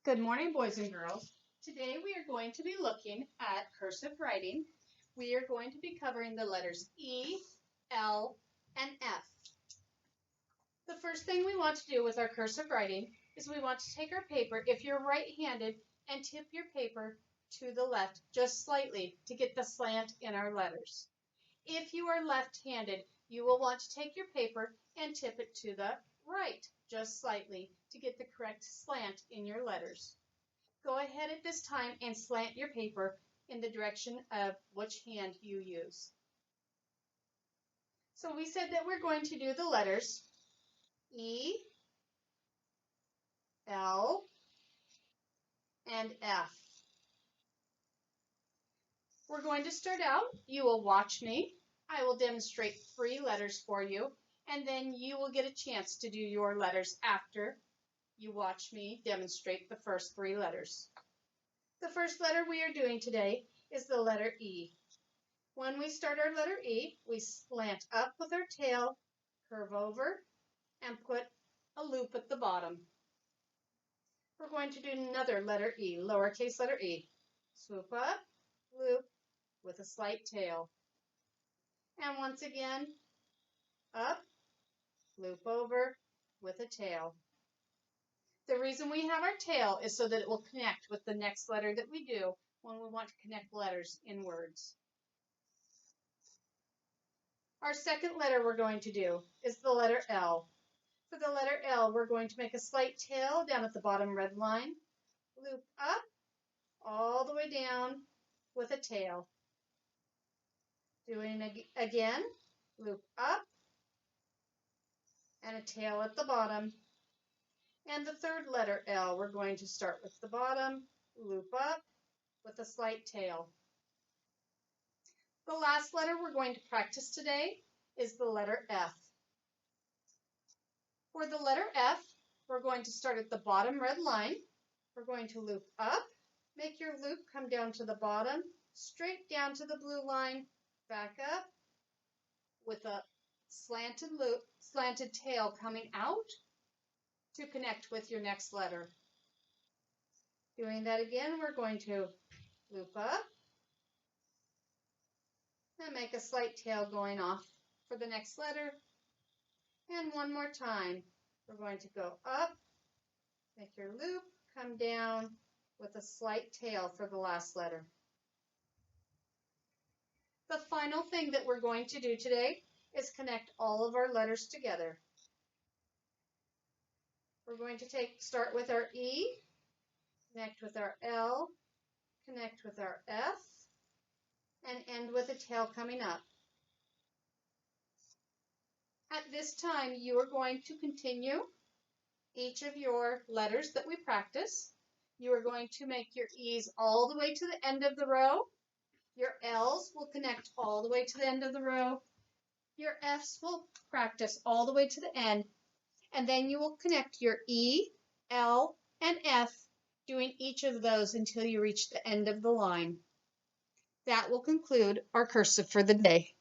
Good morning, boys and girls. Today we are going to be looking at cursive writing. We are going to be covering the letters E, L, and F. The first thing we want to do with our cursive writing is we want to take our paper, if you're right-handed, and tip your paper to the left just slightly to get the slant in our letters. If you are left-handed, you will want to take your paper and tip it to the right just slightly to get the correct slant in your letters. Go ahead at this time and slant your paper in the direction of which hand you use. So we said that we're going to do the letters E, L, and F. We're going to start out. You will watch me. I will demonstrate 3 letters for you, and then you will get a chance to do your letters after you watch me demonstrate the first 3 letters. The first letter we are doing today is the letter E. When we start our letter E, we slant up with our tail, curve over, and put a loop at the bottom. We're going to do another letter E, lowercase letter E. Swoop up, loop with a slight tail. And once again, up, loop over with a tail. The reason we have our tail is so that it will connect with the next letter that we do when we want to connect letters in words. Our second letter we're going to do is the letter L. For the letter L, we're going to make a slight tail down at the bottom red line, loop up all the way down with a tail. Doing again, loop up and a tail at the bottom. And the third letter L, we're going to start with the bottom, loop up with a slight tail. The last letter we're going to practice today is the letter F. For the letter F, we're going to start at the bottom red line. We're going to loop up, make your loop come down to the bottom, straight down to the blue line, back up with a slanted loop, slanted tail coming out to connect with your next letter. Doing that again, we're going to loop up and make a slight tail going off for the next letter. And one more time, we're going to go up, make your loop, come down with a slight tail for the last letter. The final thing that we're going to do today is connect all of our letters together. We're going to start with our E, connect with our L, connect with our F, and end with a tail coming up. At this time, you are going to continue each of your letters that we practice. You are going to make your E's all the way to the end of the row. Your L's will connect all the way to the end of the row. Your F's will practice all the way to the end. And then you will connect your E, L, and F, doing each of those until you reach the end of the line. That will conclude our cursive for the day.